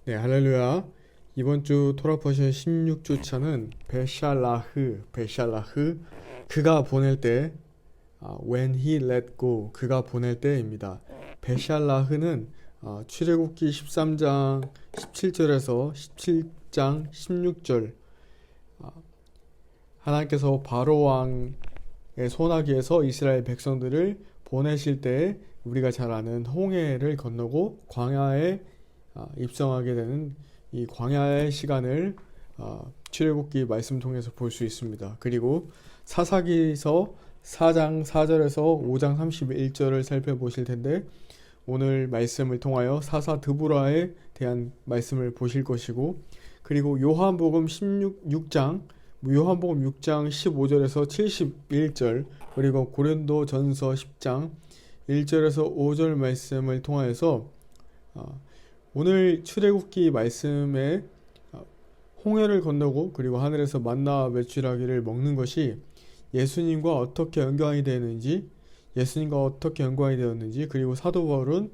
네, 할렐루야. 이번 주 토라포션 16주차는 베샬라흐, 그가 보낼 때, when he let go, 그가 보낼 때입니다. 베샬라흐는 출애굽기 13장 17절에서 17장 16절, 하나님께서 바로 왕의 손아귀에서 이스라엘 백성들을 보내실 때 우리가 잘 아는 홍해를 건너고 광야에 입성하게 되는 이 광야의 시간을 출애굽기 말씀 통해서 볼 수 있습니다. 그리고 사사기서 4장 4절에서 5장 31절을 살펴보실 텐데 오늘 말씀을 통하여 사사 드보라에 대한 말씀을 보실 것이고, 그리고 요한복음 6장 15절에서 71절, 그리고 고린도전서 10장 1절에서 5절 말씀을 통하여서 오늘 출애굽기 말씀에 홍해를 건너고 그리고 하늘에서 만나 메추라기를 먹는 것이 예수님과 어떻게 연관이 되는지, 그리고 사도 바울은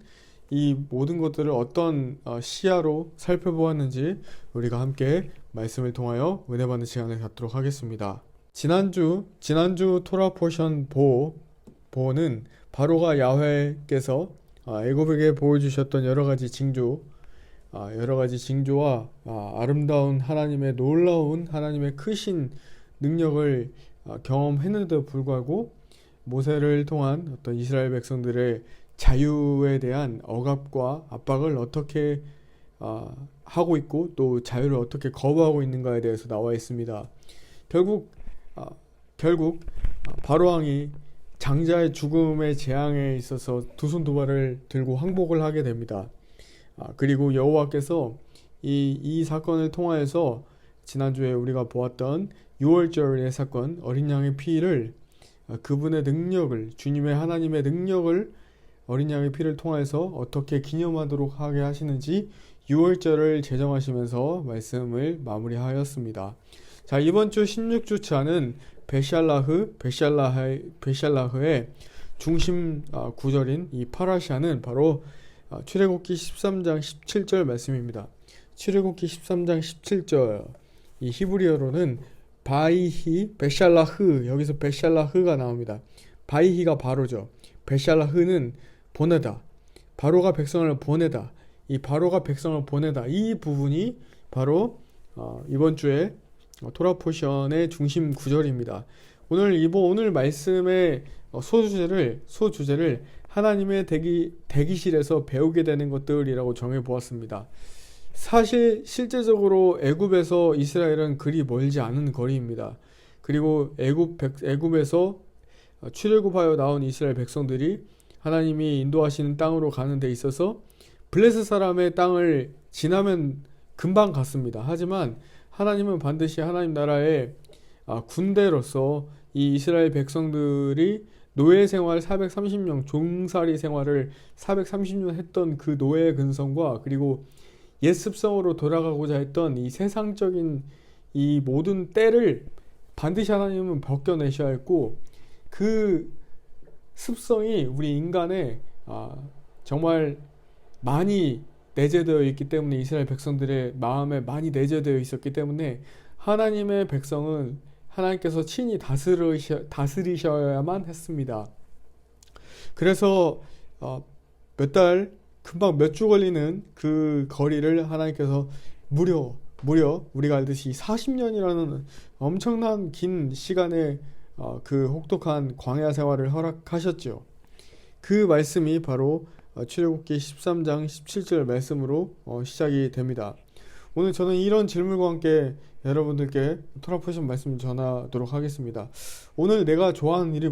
이 모든 것들을 어떤 시야로 살펴보았는지 우리가 함께 말씀을 통하여 은혜 받는 시간을 갖도록 하겠습니다. 지난주 토라 포션 보는 바로가 야훼께서 애굽에게 보여주셨던 여러 가지 징조와 아름다운 하나님의 놀라운 하나님의 크신 능력을 경험했는데도 불구하고 모세를 통한 어떤 이스라엘 백성들의 자유에 대한 억압과 압박을 어떻게 하고 있고 또 자유를 어떻게 거부하고 있는가에 대해서 나와 있습니다. 결국 바로 왕이 장자의 죽음의 재앙에 있어서 두 손 두 발을 들고 항복을 하게 됩니다. 그리고 여호와께서 이 사건을 통하여서 지난주에 우리가 보았던 6월절의 사건, 어린 양의 피를 그분의 능력을, 주님의 하나님의 능력을 어린 양의 피를 통해서 어떻게 기념하도록 하게 하시는지 6월절을 제정하시면서 말씀을 마무리하였습니다. 자, 이번 주 16주차는 베샬라흐의 중심 구절인 이 파라샤는 바로 출애굽기 13장 17절 말씀입니다. 출애굽기 13장 17절, 이 히브리어로는 바이히 베샬라흐, 여기서 베샬라흐가 나옵니다. 바이히가 바로죠. 베샬라흐는 보내다, 바로가 백성을 보내다, 이 바로가 백성을 보내다, 이 부분이 바로 이번 주에 토라 포션의 중심 구절입니다. 오늘 말씀의 소주제를 하나님의 대기실에서 배우게 되는 것들이라고 정해 보았습니다. 사실 실제적으로 애굽에서 이스라엘은 그리 멀지 않은 거리입니다. 그리고 애굽에서 출애굽하여 나온 이스라엘 백성들이 하나님이 인도하시는 땅으로 가는 데 있어서 블레셋 사람의 땅을 지나면 금방 갔습니다. 하지만 하나님은 반드시 하나님 나라의 군대로서 이 이스라엘 백성들이 노예 생활 430년, 종살이 생활을 430년 했던 그 노예의 근성과 그리고 옛 습성으로 돌아가고자 했던 이 세상적인 이 모든 때를 반드시 하나님은 벗겨내셔야 했고, 그 습성이 우리 인간에 정말 많이 내재되어 있기 때문에, 이스라엘 백성들의 마음에 많이 내재되어 있었기 때문에 하나님의 백성은 하나님께서 친히 다스리셔야만 했습니다. 그래서 금방 몇 주 걸리는 그 거리를 하나님께서 무려 우리가 알듯이 40년이라는 엄청난 긴 시간의 그 혹독한 광야 생활을 허락하셨죠. 그 말씀이 바로 출애굽기 13장 17절 말씀으로 시작이 됩니다. 오늘 저는 이런 질문과 함께 여러분들께 토라 포션 말씀을 전하도록 하겠습니다. 오늘 내가 좋아하는 일이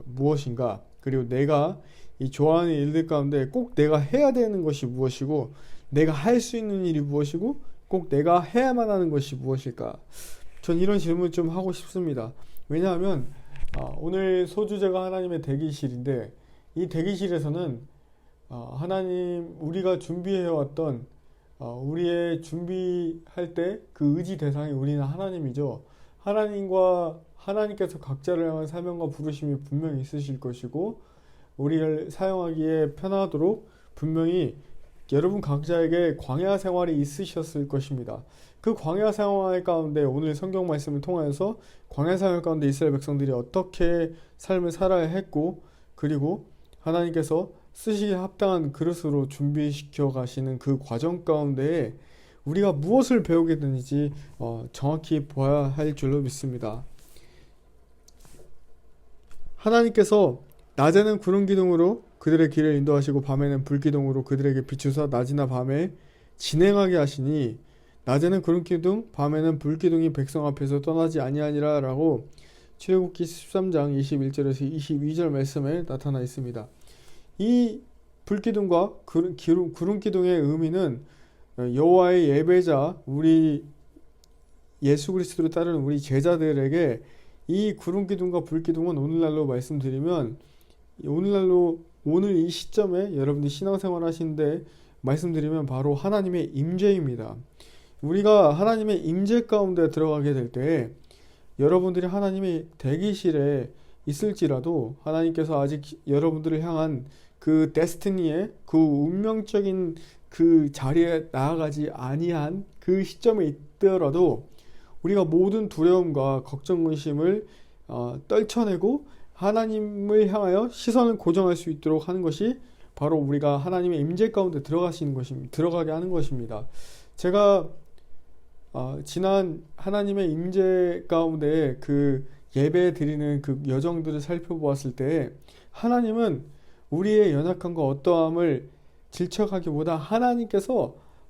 무엇인가? 그리고 내가 이 좋아하는 일들 가운데 꼭 내가 해야 되는 것이 무엇이고, 내가 할 수 있는 일이 무엇이고, 꼭 내가 해야만 하는 것이 무엇일까? 전 이런 질문을 좀 하고 싶습니다. 왜냐하면 오늘 소주제가 하나님의 대기실인데, 이 대기실에서는 우리가 준비해왔던 우리의 준비할 때 그 의지 대상이 우리는 하나님이죠. 하나님께서 각자를 향한 사명과 부르심이 분명히 있으실 것이고, 우리를 사용하기에 편하도록 분명히 여러분 각자에게 광야 생활이 있으셨을 것입니다. 그 광야 생활 가운데 오늘 성경 말씀을 통하여서 광야 생활 가운데 이스라엘 백성들이 어떻게 삶을 살아야 했고, 그리고 하나님께서 쓰시기에 합당한 그릇으로 준비시켜 가시는 그 과정 가운데 우리가 무엇을 배우게 되는지 정확히 보아야 할 줄로 믿습니다. 하나님께서 낮에는 구름 기둥으로 그들의 길을 인도하시고 밤에는 불 기둥으로 그들에게 비추사 낮이나 밤에 진행하게 하시니 낮에는 구름 기둥 밤에는 불 기둥이 백성 앞에서 떠나지 아니하니라 라고 출애굽기 13장 21절에서 22절 말씀에 나타나 있습니다. 이 불기둥과 구름 기둥의 의미는 여호와의 예배자 우리 예수 그리스도를 따르는 우리 제자들에게 이 구름 기둥과 불 기둥은 오늘날로 말씀드리면 오늘 이 시점에 여러분들이 신앙생활 하시는데 말씀드리면 바로 하나님의 임재입니다. 우리가 하나님의 임재 가운데 들어가게 될 때 여러분들이 하나님의 대기실에 있을지라도 하나님께서 아직 여러분들을 향한 그 데스티니에 그 운명적인 그 자리에 나아가지 아니한 그 시점에 있더라도 우리가 모든 두려움과 걱정, 의심을 떨쳐내고 하나님을 향하여 시선을 고정할 수 있도록 하는 것이 바로 우리가 하나님의 임재 가운데 들어가게 하는 것입니다. 제가 지난 하나님의 임재 가운데 그 예배 드리는 그 여정들을 살펴보았을 때 하나님은 우리의 연약함과 어떠함을 질척하기보다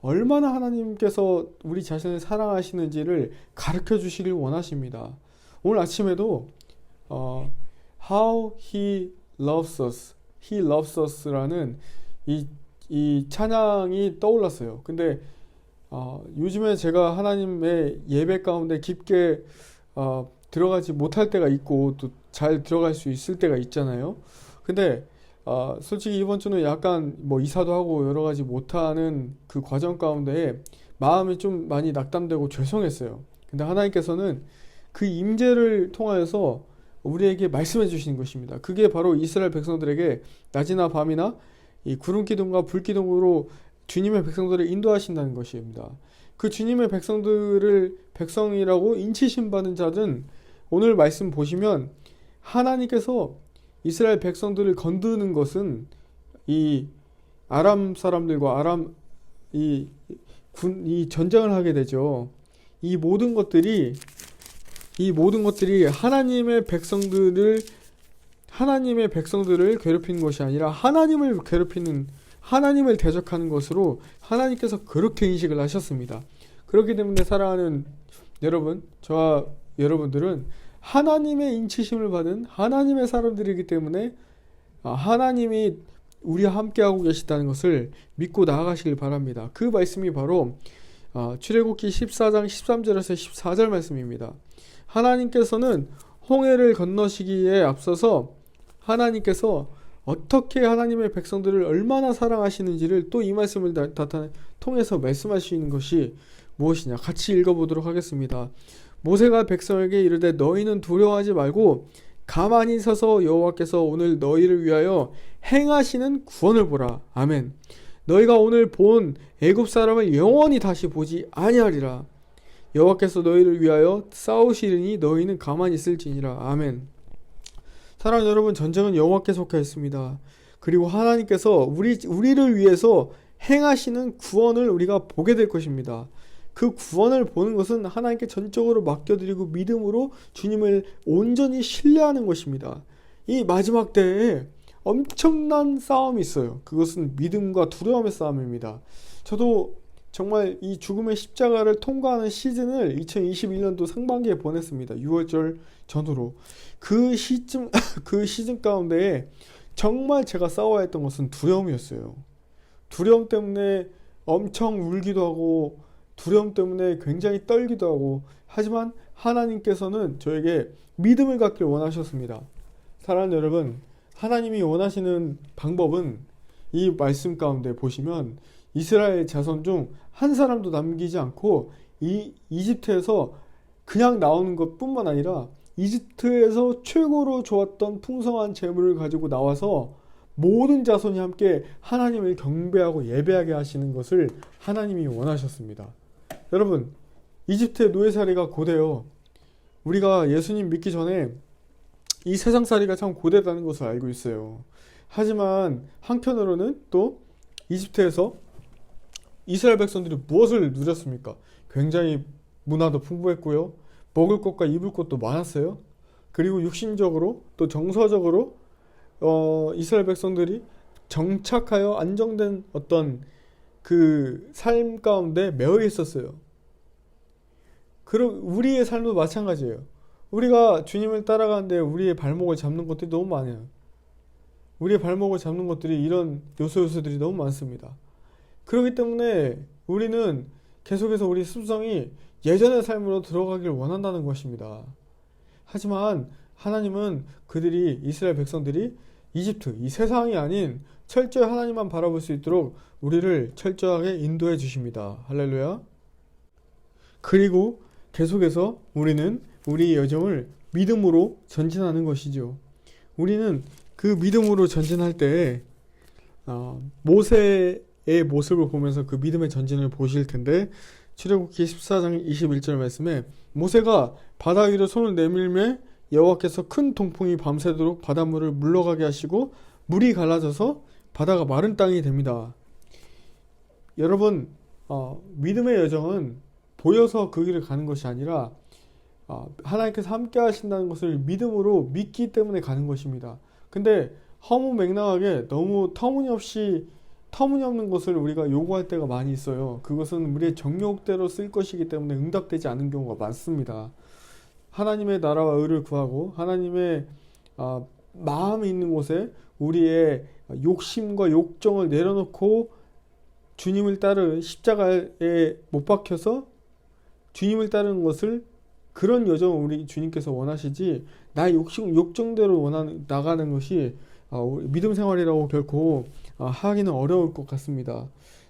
얼마나 하나님께서 우리 자신을 사랑하시는지를 가르쳐 주시길 원하십니다. 오늘 아침에도 How He Loves Us, He Loves Us라는 이 찬양이 떠올랐어요. 근데 요즘에 제가 하나님의 예배 가운데 깊게 들어가지 못할 때가 있고 또 잘 들어갈 수 있을 때가 있잖아요. 근데 솔직히 이번 주는 약간 이사도 하고 여러 가지 못하는 그 과정 가운데 마음이 좀 많이 낙담되고 죄송했어요. 근데 하나님께서는 그 임재를 통하여서 우리에게 말씀해 주시는 것입니다. 그게 바로 이스라엘 백성들에게 낮이나 밤이나 이 구름 기둥과 불 기둥으로 주님의 백성들을 인도하신다는 것입니다. 그 주님의 백성들을 백성이라고 인치심 받은 자는 오늘 말씀 보시면 하나님께서 이스라엘 백성들을 건드는 것은 이 아람 사람들과 이 전쟁을 하게 되죠. 이 모든 것들이 하나님의 백성들을 괴롭히는 것이 아니라 하나님을 대적하는 것으로 하나님께서 그렇게 인식을 하셨습니다. 그렇기 때문에 사랑하는 여러분, 저와 여러분들은 하나님의 인치심을 받은 하나님의 사람들이기 때문에 하나님이 우리와 함께하고 계시다는 것을 믿고 나아가시길 바랍니다. 그 말씀이 바로 출애굽기 14장 13절에서 14절 말씀입니다. 하나님께서는 홍해를 건너시기에 앞서서 하나님께서 어떻게 하나님의 백성들을 얼마나 사랑하시는지를 또 이 말씀을 통해서 말씀하시는 것이 무엇이냐, 같이 읽어보도록 하겠습니다. 모세가 백성에게 이르되 너희는 두려워하지 말고 가만히 서서 여호와께서 오늘 너희를 위하여 행하시는 구원을 보라. 아멘. 너희가 오늘 본 애굽 사람을 영원히 다시 보지 아니하리라. 여호와께서 너희를 위하여 싸우시리니 너희는 가만히 있을지니라. 아멘. 사랑하는 여러분, 전쟁은 여호와께 속해 있습니다. 그리고 하나님께서 우리를 위해서 행하시는 구원을 우리가 보게 될 것입니다. 그 구원을 보는 것은 하나님께 전적으로 맡겨드리고 믿음으로 주님을 온전히 신뢰하는 것입니다. 이 마지막 때에 엄청난 싸움이 있어요. 그것은 믿음과 두려움의 싸움입니다. 저도 정말 이 죽음의 십자가를 통과하는 시즌을 2021년도 상반기에 보냈습니다. 6월절 전후로. 그 시즌 가운데에 정말 제가 싸워야 했던 것은 두려움이었어요. 두려움 때문에 엄청 울기도 하고 두려움 때문에 굉장히 떨기도 하고, 하지만 하나님께서는 저에게 믿음을 갖길 원하셨습니다. 사랑하는 여러분, 하나님이 원하시는 방법은 이 말씀 가운데 보시면 이스라엘 자손 중 한 사람도 남기지 않고 이집트에서 그냥 나오는 것뿐만 아니라 이집트에서 최고로 좋았던 풍성한 재물을 가지고 나와서 모든 자손이 함께 하나님을 경배하고 예배하게 하시는 것을 하나님이 원하셨습니다. 여러분, 이집트의 노예살이가 고되어 우리가 예수님 믿기 전에 이 세상살이가 참 고되다는 것을 알고 있어요. 하지만 한편으로는 또 이집트에서 이스라엘 백성들이 무엇을 누렸습니까? 굉장히 문화도 풍부했고요. 먹을 것과 입을 것도 많았어요. 그리고 육신적으로 또 정서적으로 이스라엘 백성들이 정착하여 안정된 어떤 그 삶 가운데 매여 있었어요. 그럼 우리의 삶도 마찬가지예요. 우리가 주님을 따라가는데 우리의 발목을 잡는 것들이 너무 많아요. 우리의 발목을 잡는 것들이 이런 요소들이 너무 많습니다. 그렇기 때문에 우리는 계속해서 우리 습성이 예전의 삶으로 들어가길 원한다는 것입니다. 하지만 하나님은 그들이 이스라엘 백성들이 이집트, 이 세상이 아닌 철저히 하나님만 바라볼 수 있도록 우리를 철저하게 인도해 주십니다. 할렐루야. 그리고 계속해서 우리는 우리의 여정을 믿음으로 전진하는 것이죠. 우리는 그 믿음으로 전진할 때 모세의 모습을 보면서 그 믿음의 전진을 보실 텐데, 출애굽기 14장 21절 말씀에 모세가 바다 위로 손을 내밀매 여호와께서 큰 동풍이 밤새도록 바닷물을 물러가게 하시고 물이 갈라져서 바다가 마른 땅이 됩니다. 여러분, 믿음의 여정은 보여서 그 길을 가는 것이 아니라 하나님께서 함께 하신다는 것을 믿음으로 믿기 때문에 가는 것입니다. 근데 허무맹랑하게 너무 터무니없는 것을 우리가 요구할 때가 많이 있어요. 그것은 우리의 정욕대로 쓸 것이기 때문에 응답되지 않은 경우가 많습니다. 하나님의 나라와 의를 구하고 하나님의 마음이 있는 곳에 우리의 욕심과 욕정을 내려놓고 주님을 따르는 십자가에 못 박혀서 주님을 따르는 것을, 그런 여정을 우리 주님께서 원하시지, 나의 욕정대로 나가는 것이 믿음 생활이라고 결코 하기는 어려울 것 같습니다.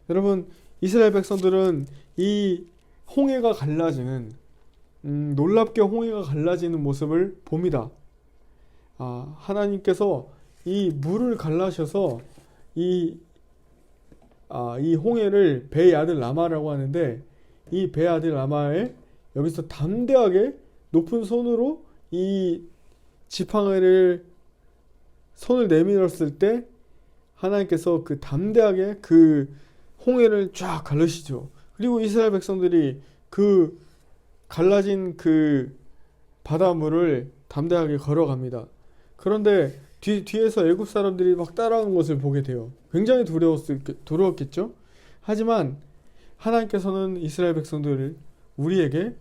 여러분, 이스라엘 백성들은 이 홍해가 갈라지는, 놀랍게 홍해가 갈라지는 모습을 봅니다. 하나님께서 이 물을 갈라셔서 이 홍해를 배의 아들 라마라고 하는데, 이 배의 아들 라마에 여기서 담대하게 높은 손으로 이 지팡이를 손을 내밀었을 때 하나님께서 그 담대하게 그 홍해를 쫙 갈르시죠. 그리고 이스라엘 백성들이 그 갈라진 그 바닷물을 담대하게 걸어갑니다. 그런데 뒤에서 애굽 사람들이 막 따라오는 것을 보게 돼요. 굉장히 두려웠겠죠. 하지만 하나님께서는 이스라엘 백성들을 우리에게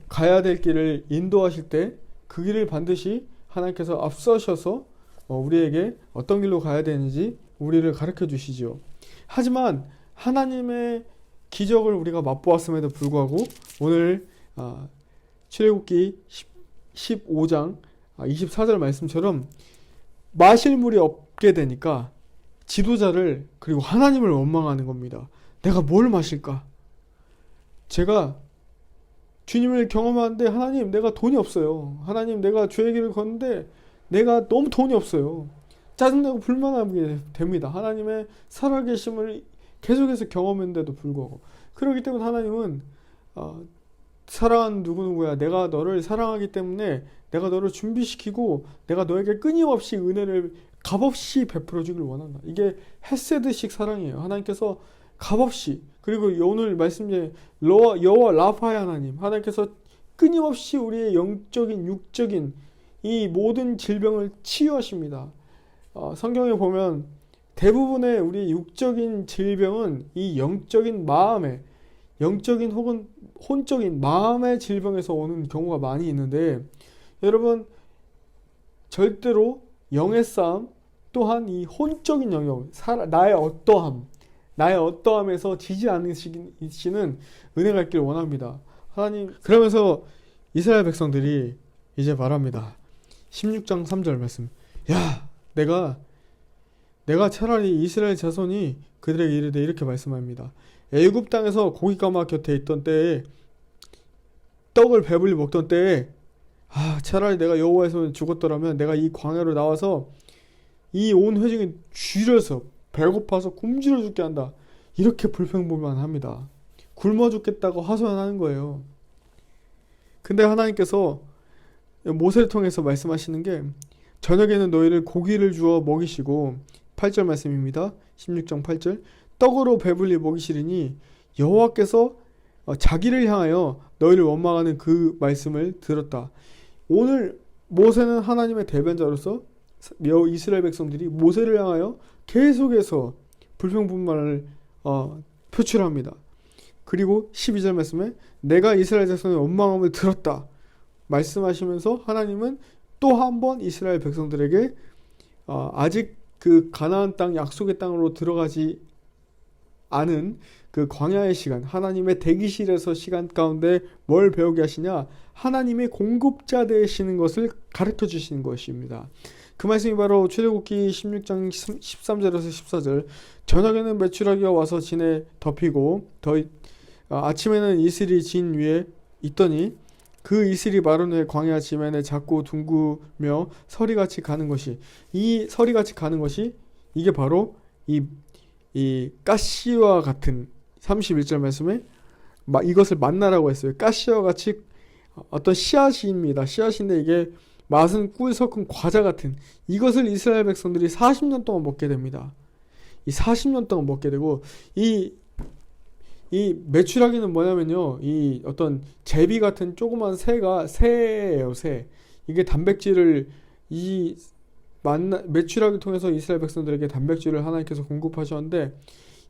가야 될 길을 인도하실 때 그 길을 반드시 하나님께서 앞서셔서 우리에게 어떤 길로 가야 되는지 우리를 가르쳐 주시죠. 하지만 하나님의 기적을 우리가 맛보았음에도 불구하고 오늘 출애굽기 15장 24절 말씀처럼 마실 물이 없게 되니까 지도자를, 그리고 하나님을 원망하는 겁니다. 내가 뭘 마실까? 제가 주님을 경험하는데, 하나님, 내가 돈이 없어요. 하나님, 내가 주의 길을 걷는데 내가 너무 돈이 없어요. 짜증나고 불만하게 됩니다. 하나님의 살아계심을 계속해서 경험했는데도 불구하고. 그렇기 때문에 하나님은 사랑하는 누구누구야, 내가 너를 사랑하기 때문에 내가 너를 준비시키고 내가 너에게 끊임없이 은혜를 값없이 베풀어 주길 원한다. 이게 헤세드식 사랑이에요. 하나님께서 값없이, 그리고 오늘 말씀에 여호와 라파의 하나님께서 끊임없이 우리의 영적인 육적인 이 모든 질병을 치유하십니다. 성경에 보면 대부분의 우리의 육적인 질병은 이 영적인 혹은 혼적인 마음의 질병에서 오는 경우가 많이 있는데, 여러분, 절대로 영의 싸움, 또한 이 혼적인 영역, 나의 어떠함에서 지지 않으시는 은혜가 있기를 원합니다. 하나님, 그러면서 이스라엘 백성들이 이제 말합니다. 16장 3절 말씀. 야, 내가 차라리 이스라엘 자손이 그들에게 이르되 이렇게 말씀합니다. 애굽 땅에서 고깃가마 곁에 있던 때에, 떡을 배불리 먹던 때에, 차라리 내가 여호와의 손에 죽었더라면 내가 이 광야로 나와서 이 온 회중이 쥐려서 배고파서 굶주려 죽게 한다. 이렇게 불평불만합니다. 굶어 죽겠다고 하소연하는 거예요. 근데 하나님께서 모세를 통해서 말씀하시는 게 저녁에는 너희를 고기를 주어 먹이시고 8절 말씀입니다. 16장 8절 떡으로 배불리 먹이시리니 여호와께서 자기를 향하여 너희를 원망하는 그 말씀을 들었다. 오늘 모세는 하나님의 대변자로서 이스라엘 백성들이 모세를 향하여 계속해서 불평불만을 표출합니다. 그리고 12절 말씀에 내가 이스라엘 백성의 원망함을 들었다 말씀하시면서 하나님은 또 한 번 이스라엘 백성들에게 아직 그 가나안 땅 약속의 땅으로 들어가지 않은 그 광야의 시간, 하나님의 대기실에서 시간 가운데 뭘 배우게 하시냐? 하나님의 공급자 되시는 것을 가르쳐 주시는 것입니다. 그 말씀이 바로 출애굽기 16장 13절에서 14절 저녁에는 메추라기가 와서 진에 덮이고 아침에는 이슬이 진 위에 있더니 그 이슬이 마른 후에 광야 지면에 작고 둥그며 서리같이 가는 것이 이 서리같이 가는 것이 이게 바로 이 가시와 같은 31절 말씀에 이것을 만나라고 했어요. 가시와 같이 어떤 씨앗입니다. 씨앗인데 이게 맛은 꿀 섞은 과자 같은 이것을 이스라엘 백성들이 40년 동안 먹게 됩니다. 이 40년 동안 먹게 되고 이 메추라기는 뭐냐면요. 이 어떤 제비 같은 조그만 새예요, 새. 이게 단백질을 메추라기를 통해서 이스라엘 백성들에게 단백질을 하나님께서 공급하셨는데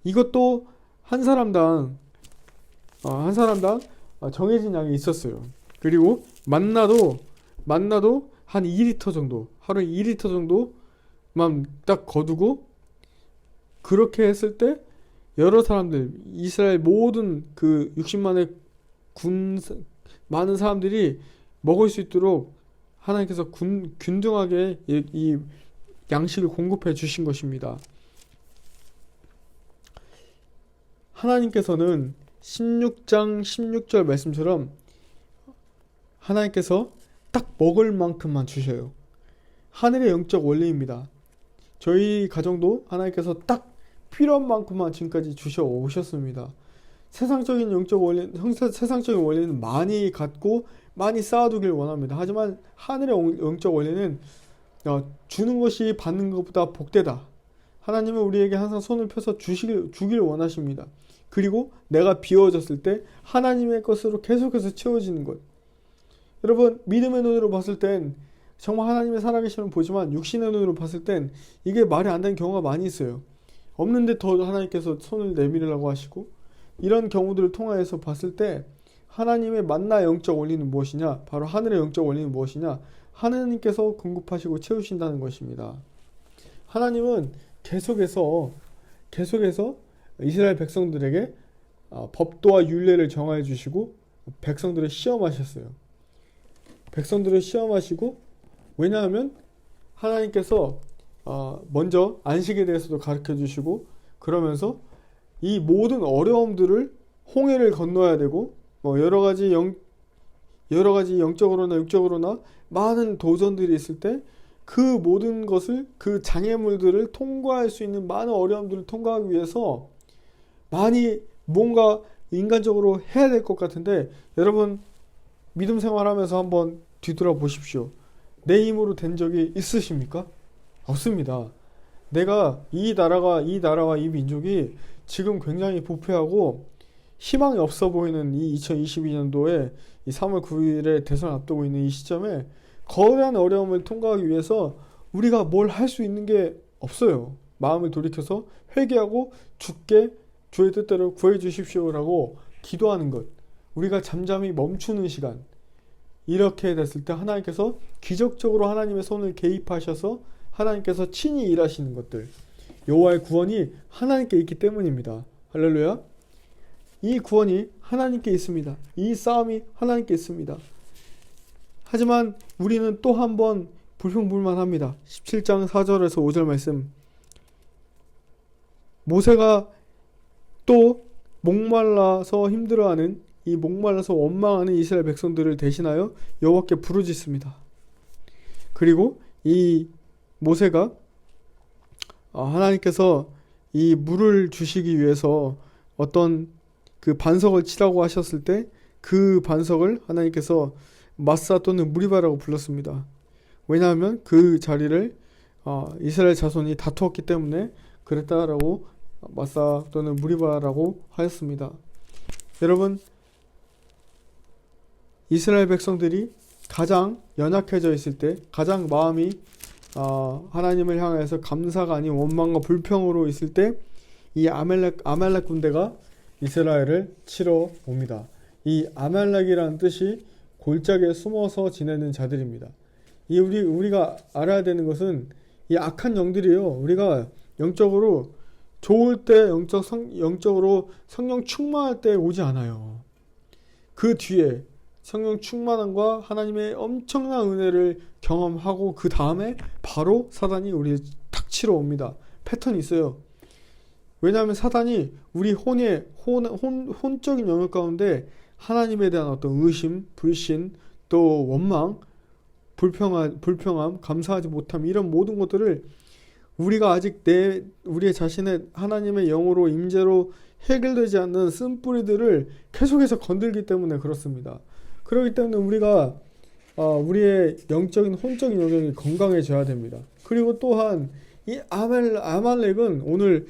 이것도 한 사람당 정해진 양이 있었어요. 그리고 만나도 한 2리터 정도, 하루에 2리터 정도만 딱 거두고 그렇게 했을 때 여러 사람들, 이스라엘 모든 그 60만의 많은 사람들이 먹을 수 있도록 하나님께서 균등하게 이 양식을 공급해 주신 것입니다. 하나님께서는 16장 16절 말씀처럼 하나님께서 딱 먹을 만큼만 주셔요. 하늘의 영적 원리입니다. 저희 가정도 하나님께서 딱 필요한 만큼만 지금까지 주셔 오셨습니다. 세상적인 원리는 많이 갖고 많이 쌓아두길 원합니다. 하지만 하늘의 영적 원리는 주는 것이 받는 것보다 복되다. 하나님은 우리에게 항상 손을 펴서 주길 원하십니다. 그리고 내가 비워졌을 때 하나님의 것으로 계속해서 채워지는 것. 여러분 믿음의 눈으로 봤을 땐 정말 하나님의 살아계심을 보지만 육신의 눈으로 봤을 땐 이게 말이 안 되는 경우가 많이 있어요. 없는데 더 하나님께서 손을 내밀으라고 하시고 이런 경우들을 통하여서 봤을 때 하나님의 만나 영적 원리는 무엇이냐? 바로 하늘의 영적 원리는 무엇이냐? 하나님께서 공급하시고 채우신다는 것입니다. 하나님은 계속해서 이스라엘 백성들에게 법도와 율례를 정하여 주시고 백성들을 시험하셨어요. 백성들을 시험하시고 왜냐하면 하나님께서 먼저 안식에 대해서도 가르쳐 주시고 그러면서 이 모든 어려움들을 홍해를 건너야 되고 여러 가지 영적으로나 육적으로나 많은 도전들이 있을 때 그 모든 것을 그 장애물들을 통과할 수 있는 많은 어려움들을 통과하기 위해서 많이 뭔가 인간적으로 해야 될 것 같은데 여러분 믿음 생활하면서 한번 뒤돌아보십시오. 내 힘으로 된 적이 있으십니까? 없습니다. 내가 이 나라와 이 민족이 지금 굉장히 부패하고 희망이 없어 보이는 이 2022년도에 이 3월 9일에 대선 앞두고 있는 이 시점에 거대한 어려움을 통과하기 위해서 우리가 뭘 할 수 있는 게 없어요. 마음을 돌이켜서 회개하고 주께 주의 뜻대로 구해 주십시오라고 기도하는 것. 우리가 잠잠히 멈추는 시간. 이렇게 됐을 때 하나님께서 기적적으로 하나님의 손을 개입하셔서 하나님께서 친히 일하시는 것들. 여호와의 구원이 하나님께 있기 때문입니다. 할렐루야. 이 구원이 하나님께 있습니다. 이 싸움이 하나님께 있습니다. 하지만 우리는 또 한 번 불평불만합니다. 17장 4절에서 5절 말씀. 모세가 또 목말라서 힘들어하는 이 목말라서 원망하는 이스라엘 백성들을 대신하여 여호와께 부르짖습니다. 그리고 이 모세가 하나님께서 이 물을 주시기 위해서 어떤 그 반석을 치라고 하셨을 때 그 반석을 하나님께서 마사 또는 무리바라고 불렀습니다. 왜냐하면 그 자리를 이스라엘 자손이 다투었기 때문에 그랬다라고 마사 또는 무리바라고 하였습니다. 여러분, 이스라엘 백성들이 가장 연약해져 있을 때, 가장 마음이 하나님을 향해서 감사가 아닌 원망과 불평으로 있을 때 이 아말렉 군대가 이스라엘을 치러 옵니다. 이 아말렉이라는 뜻이 골짜기에 숨어서 지내는 자들입니다. 우리가 알아야 되는 것은 이 악한 영들이요, 우리가 영적으로 좋을 때, 영적으로 성령 충만할 때 오지 않아요. 그 뒤에 성령 충만함과 하나님의 엄청난 은혜를 경험하고 그 다음에 바로 사단이 우리를 탁 치러 옵니다. 패턴이 있어요. 왜냐하면 사단이 우리 혼적인 영역 가운데 하나님에 대한 어떤 의심, 불신, 또 원망, 불평함, 감사하지 못함, 이런 모든 것들을 우리가 아직 우리의 자신의 하나님의 영으로 임재로 해결되지 않는 쓴뿌리들을 계속해서 건들기 때문에 그렇습니다. 그렇기 때문에 우리가 우리의 영적인 혼적인 영역이 건강해져야 됩니다. 그리고 또한 이 아말렉은 오늘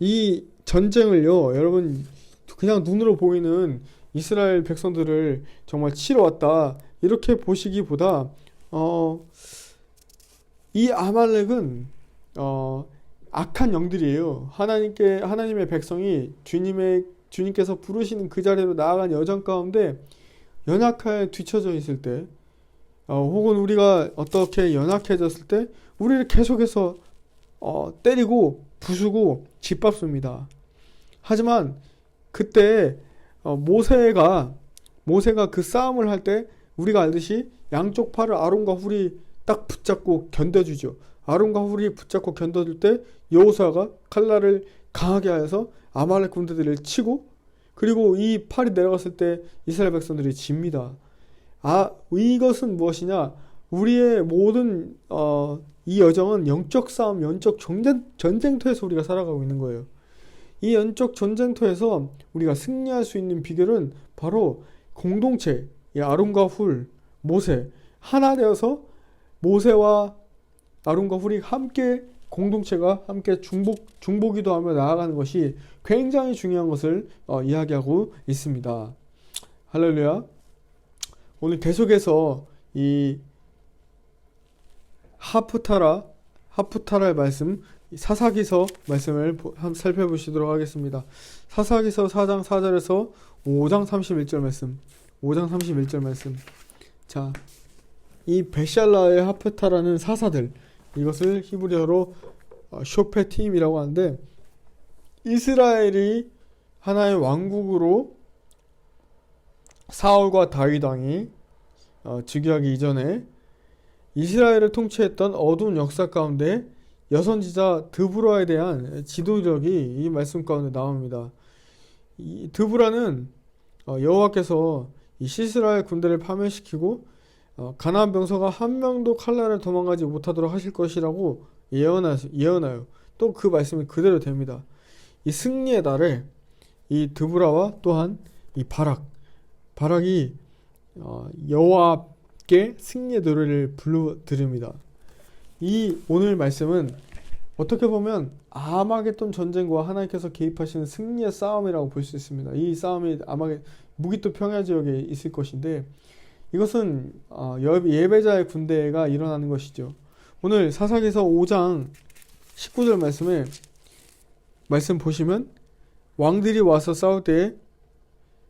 이 전쟁을요, 여러분, 그냥 눈으로 보이는 이스라엘 백성들을 정말 치러 왔다 이렇게 보시기보다 이 아말렉은 악한 영들이에요. 하나님의 백성이 주님께서 부르시는 그 자리로 나아간 여정 가운데 연약하게 뒤처져 있을 때, 혹은 우리가 어떻게 연약해졌을 때 우리를 계속해서 때리고 부수고 짓밟습니다. 하지만 그때 모세가 그 싸움을 할 때 우리가 알듯이 양쪽 팔을 아론과 훌이 딱 붙잡고 견뎌주죠. 아론과 훌이 붙잡고 견뎌줄 때 여호수아가 칼날을 강하게 하여서 아말렉 군대들을 치고, 그리고 이 팔이 내려갔을 때 이스라엘 백성들이 집니다. 이것은 무엇이냐? 우리의 모든 이 여정은 영적 싸움, 영적 전쟁터에서 우리가 살아가고 있는 거예요. 이 영적 전쟁터에서 우리가 승리할 수 있는 비결은 바로 공동체, 이 아론과 훌, 모세 하나 되어서 모세와 아론과 훌이 함께, 공동체가 함께 중보기도 하며 나아가는 것이 굉장히 중요한 것을 이야기하고 있습니다. 할렐루야. 오늘 계속해서 이 하프타라의 말씀, 사사기서 말씀을 살펴보시도록 하겠습니다. 사사기서 4장 4절에서 5장 31절 말씀. 자, 이 베샬라의 하프타라는 사사들, 이것을 히브리어로 쇼페팀이라고 하는데, 이스라엘이 하나의 왕국으로 사울과 다윗 왕이 즉위하기 이전에 이스라엘을 통치했던 어두운 역사 가운데 여선지자 드보라에 대한 지도력이 이 말씀 가운데 나옵니다. 이 드보라는 여호와께서 이 시스라엘 군대를 파멸시키고 가나안 병사가 한 명도 칼날을 도망가지 못하도록 하실 것이라고 예언하여 또 그 말씀이 그대로 됩니다. 이 승리의 날에 이 드보라와 또한 이 바락이 여호와께 승리의 노래를 불러드립니다. 이 오늘 말씀은 어떻게 보면 아마겟돈 전쟁과 하나님께서 개입하시는 승리의 싸움이라고 볼 수 있습니다. 이 싸움이 무기토 평야 지역에 있을 것인데, 이것은 예배자의 군대가 일어나는 것이죠. 오늘 사사기서 5장 19절 말씀 보시면, 왕들이 와서 싸울 때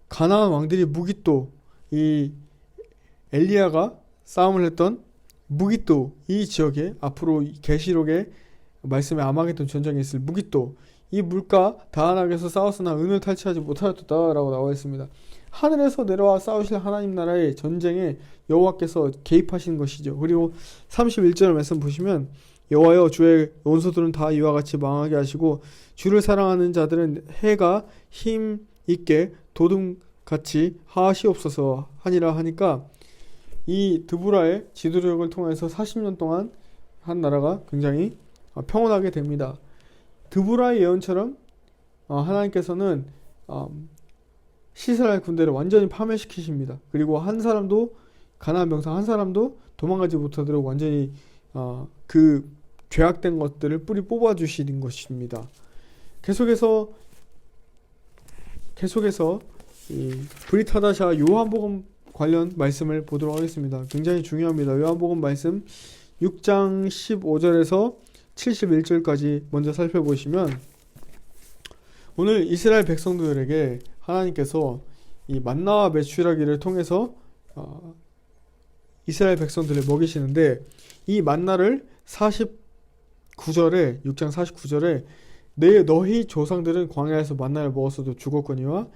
가나안 왕들이 무기토, 이 엘리야가 싸움을 했던 무기토, 이 지역에 앞으로 계시록의 말씀에 아마겟돈 전쟁에 있을 무기토, 이 물가 다한악에서 싸웠으나 은을 탈취하지 못하였다라고 나와 있습니다. 하늘에서 내려와 싸우실 하나님 나라의 전쟁에 여호와께서 개입하신 것이죠. 그리고 31절 말씀 보시면, 여호와여, 주의 원수들은 다 이와 같이 망하게 하시고 주를 사랑하는 자들은 해가 힘 있게 도둠같이 하시옵소서 하니라 하니까, 이 드보라의 지도력을 통해서 40년 동안 한 나라가 굉장히 평온하게 됩니다. 드보라의 예언처럼 하나님께서는 시스라엘 군대를 완전히 파멸시키십니다. 그리고 한 사람도 가나안 병사 한 사람도 도망가지 못하도록 완전히 그 죄악된 것들을 뿌리 뽑아 주시는 것입니다. 계속해서 이 브릿하다샤 요한복음 관련 말씀을 보도록 하겠습니다. 굉장히 중요합니다. 요한복음 말씀 6장 15절에서 71절까지 먼저 살펴보시면, 오늘 이스라엘 백성들에게 하나님께서 이 만나와 메추라기를 통해서 이스라엘 백성들을 먹이시는데, 이 만나를 49절에 6장 49절에 너희 조상들은 광야에서 만나를 먹었어도 죽었거니와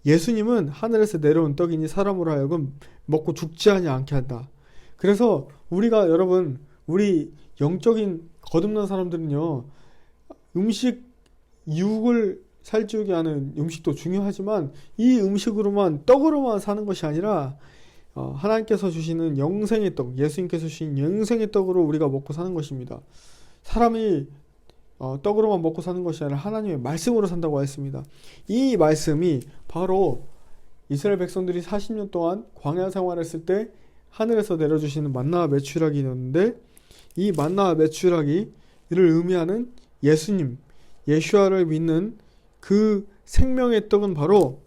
예수님은 하늘에서 내려온 떡이니 사람으로 하여금 먹고 죽지 않게 한다. 그래서 우리가, 여러분, 우리 영적인 거듭난 사람들은요, 육을 살찌우게 하는 음식도 중요하지만 이 음식으로만, 떡으로만 사는 것이 아니라 하나님께서 주시는 영생의 떡, 예수님께서 주신 영생의 떡으로 우리가 먹고 사는 것입니다. 사람이 떡으로만 먹고 사는 것이 아니라 하나님의 말씀으로 산다고 했습니다. 이 말씀이 바로 이스라엘 백성들이 40년 동안 광야 생활했을 때 하늘에서 내려주시는 만나와 메추라기였는데, 이 만나와 메추라기를 의미하는 예수님, 예슈아를 믿는 그 생명의 떡은 바로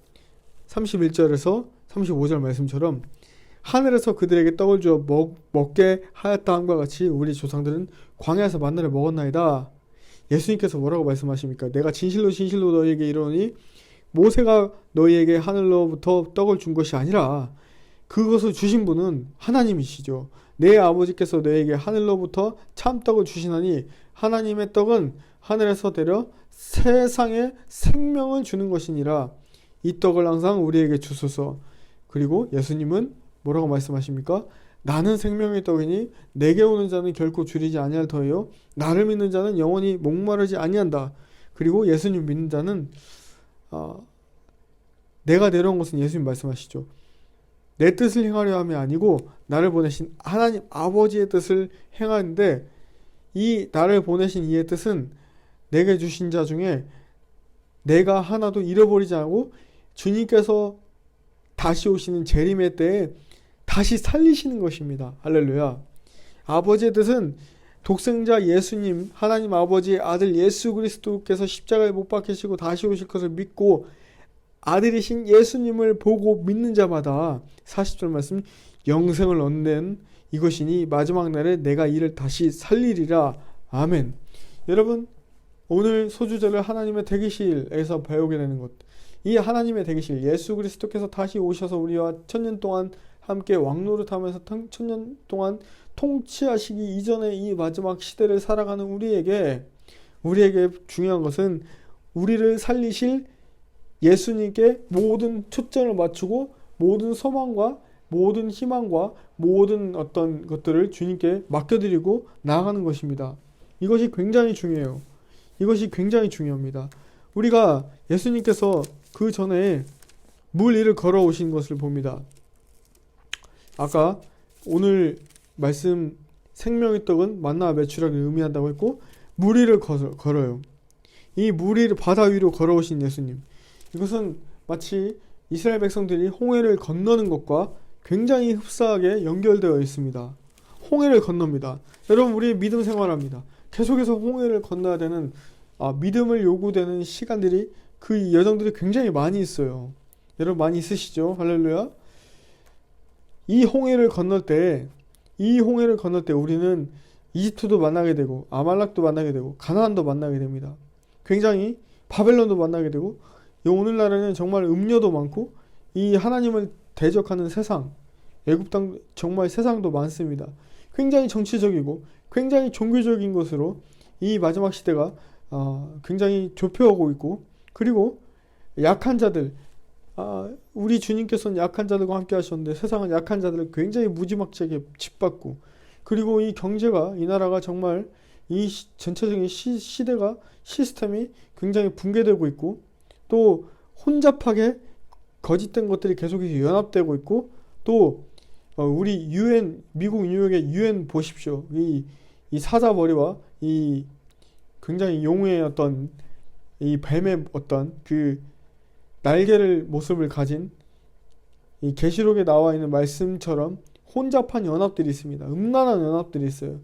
31절에서 35절 말씀처럼 하늘에서 그들에게 떡을 주어 먹게 하였다 함과 같이 우리 조상들은 광야에서 만나를 먹었나이다. 예수님께서 뭐라고 말씀하십니까? 내가 진실로 진실로 너희에게 이르노니 모세가 너희에게 하늘로부터 떡을 준 것이 아니라 그것을 주신 분은 하나님이시죠. 내 아버지께서 너희에게 하늘로부터 참떡을 주시나니 하나님의 떡은 하늘에서 내려 세상에 생명을 주는 것이니라. 이 떡을 항상 우리에게 주소서. 그리고 예수님은 뭐라고 말씀하십니까? 나는 생명의 떡이니 내게 오는 자는 결코 줄이지 아니할 터이요 나를 믿는 자는 영원히 목마르지 아니한다. 그리고 예수님 믿는 자는 내가 내려온 것은, 예수님 말씀하시죠, 내 뜻을 행하려 함이 아니고 나를 보내신 하나님 아버지의 뜻을 행하는데, 이 나를 보내신 이의 뜻은 내게 주신 자 중에 내가 하나도 잃어버리지 않고 주님께서 다시 오시는 재림의 때에 다시 살리시는 것입니다. 할렐루야. 아버지의 뜻은 독생자 예수님, 하나님 아버지의 아들 예수 그리스도께서 십자가에 못 박히시고 다시 오실 것을 믿고 아들이신 예수님을 보고 믿는 자마다 40절 말씀, 영생을 얻는 이것이니 마지막 날에 내가 이를 다시 살리리라. 아멘. 여러분, 오늘 소주제를 하나님의 대기실에서 배우게 되는 것, 이 하나님의 대기실, 예수 그리스도께서 다시 오셔서 우리와 천년 동안 함께 왕노릇하면서 천년 동안 통치하시기 이전에 이 마지막 시대를 살아가는 우리에게 중요한 것은 우리를 살리실 예수님께 모든 초점을 맞추고 모든 소망과 모든 희망과 모든 어떤 것들을 주님께 맡겨드리고 나아가는 것입니다. 이것이 굉장히 중요해요. 이것이 굉장히 중요합니다. 우리가 예수님께서 그 전에 물 위를 걸어오신 것을 봅니다. 아까 오늘 말씀 생명의 떡은 만나와 메추라기를 의미한다고 했고, 물 위를 걸어요. 이 물 위를 바다 위로 걸어오신 예수님, 이것은 마치 이스라엘 백성들이 홍해를 건너는 것과 굉장히 흡사하게 연결되어 있습니다. 홍해를 건넙니다. 여러분, 우리 믿음 생활합니다. 계속해서 홍해를 건너야 되는 믿음을 요구되는 시간들이, 그 여정들이 굉장히 많이 있어요. 여러분 많이 있으시죠? 할렐루야. 이 홍해를 건널 때 우리는 이집트도 만나게 되고 아말렉도 만나게 되고 가나안도 만나게 됩니다. 굉장히 바벨론도 만나게 되고, 오늘날에는 정말 음료도 많고 이 하나님을 대적하는 세상, 애굽 땅, 정말 세상도 많습니다. 굉장히 정치적이고 굉장히 종교적인 것으로 이 마지막 시대가 굉장히 좁혀오고 있고, 그리고 약한 자들, 우리 주님께서는 약한 자들과 함께 하셨는데 세상은 약한 자들을 굉장히 무지막지하게 짓밟고, 그리고 이 경제가, 이 나라가 정말 이 전체적인 시대가, 시스템이 굉장히 붕괴되고 있고, 또 혼잡하게 거짓된 것들이 계속해서 연합되고 있고, 또 우리 미국 뉴욕의 유엔 보십시오. 이 사자머리와 이 굉장히 용의 어떤 이 뱀의 어떤 그 날개를 모습을 가진 이 계시록에 나와 있는 말씀처럼 혼잡한 연합들이 있습니다. 음란한 연합들이 있어요.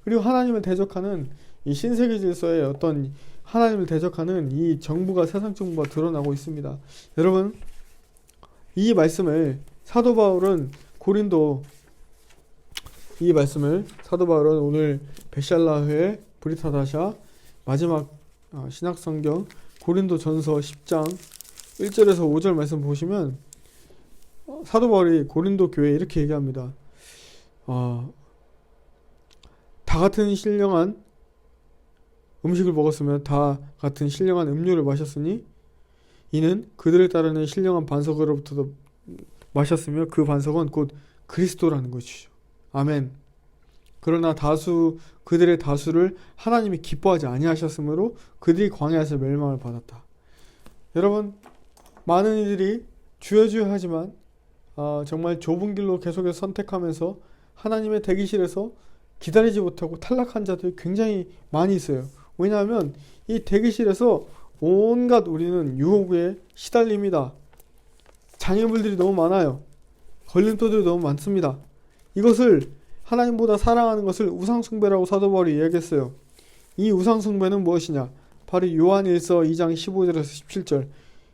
그리고 하나님을 대적하는 이 신세계 질서의 어떤 하나님을 대적하는 이 정부가 세상 정부가 드러나고 있습니다. 여러분, 이 말씀을 사도 바울은 오늘 베샬라흐의 브리타다샤 마지막 신학성경 고린도전서 10장 1절에서 5절 말씀 보시면 사도 바울이 고린도 교회에 이렇게 얘기합니다. 다 같은 신령한 음식을 먹었으며 다 같은 신령한 음료를 마셨으니 이는 그들을 따르는 신령한 반석으로부터 마셨으며 그 반석은 곧 그리스도라는 것이죠. 아멘. 그러나 그들의 다수를 하나님이 기뻐하지 아니하셨으므로 그들이 광야에서 멸망을 받았다. 여러분, 많은 이들이 주여 주여 하지만 정말 좁은 길로 계속해서 선택하면서 하나님의 대기실에서 기다리지 못하고 탈락한 자들이 굉장히 많이 있어요. 왜냐하면 이 대기실에서 온갖 우리는 유혹에 시달립니다. 장애물들이 너무 많아요. 걸림돌들이 너무 많습니다. 이것을 하나님보다 사랑하는 것을 우상숭배라고 사도 바울이 이야기했어요. 이 우상숭배는 무엇이냐? 바로 요한일서 2장 15절에서 17절.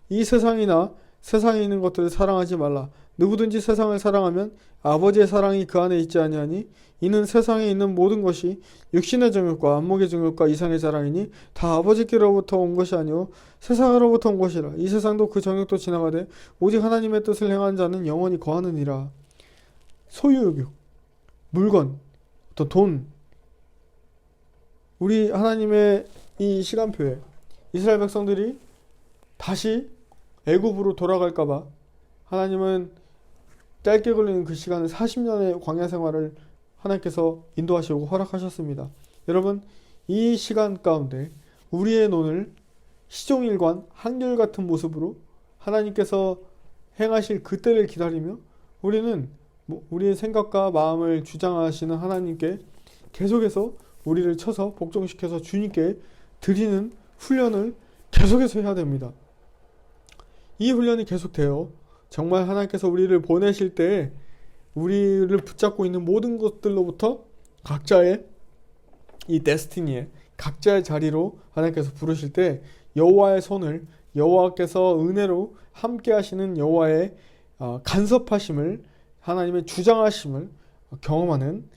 이 세상이나 세상에 있는 것들을 사랑하지 말라. 누구든지 세상을 사랑하면 아버지의 사랑이 그 안에 있지 아니하니 이는 세상에 있는 모든 것이 육신의 정욕과 안목의 정욕과 이상의 자랑이니 다 아버지께로부터 온 것이 아니오 세상으로부터 온 것이라. 이 세상도 그 정욕도 지나가되 오직 하나님의 뜻을 행하는 자는 영원히 거하느니라. 소유욕, 물건, 또 돈. 우리 하나님의 이 시간표에 이스라엘 백성들이 다시 애굽으로 돌아갈까봐 하나님은 짧게 걸리는 그 시간을 40년의 광야 생활을 하나님께서 인도하시고 허락하셨습니다. 여러분, 이 시간 가운데 우리의 눈을 시종일관 한결같은 모습으로 하나님께서 행하실 그때를 기다리며 우리는 우리의 생각과 마음을 주장하시는 하나님께 계속해서 우리를 쳐서 복종시켜서 주님께 드리는 훈련을 계속해서 해야 됩니다. 이 훈련이 계속돼요. 정말 하나님께서 우리를 보내실 때 우리를 붙잡고 있는 모든 것들로부터 각자의 이 데스티니에 각자의 자리로 하나님께서 부르실 때 여호와의 손을 여호와께서 은혜로 함께 하시는 여호와의 간섭하심을 하나님의 주장하심을 경험하는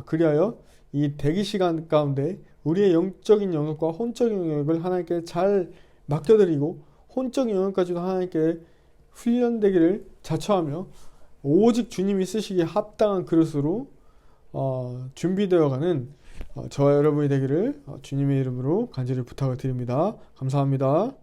그리하여 이 대기 시간 가운데 우리의 영적인 영역과 혼적인 영역을 하나님께 잘 맡겨드리고 혼적인 영역까지도 하나님께 훈련되기를 자처하며 오직 주님이 쓰시기에 합당한 그릇으로 준비되어가는 저와 여러분이 되기를 주님의 이름으로 간절히 부탁을 드립니다. 감사합니다.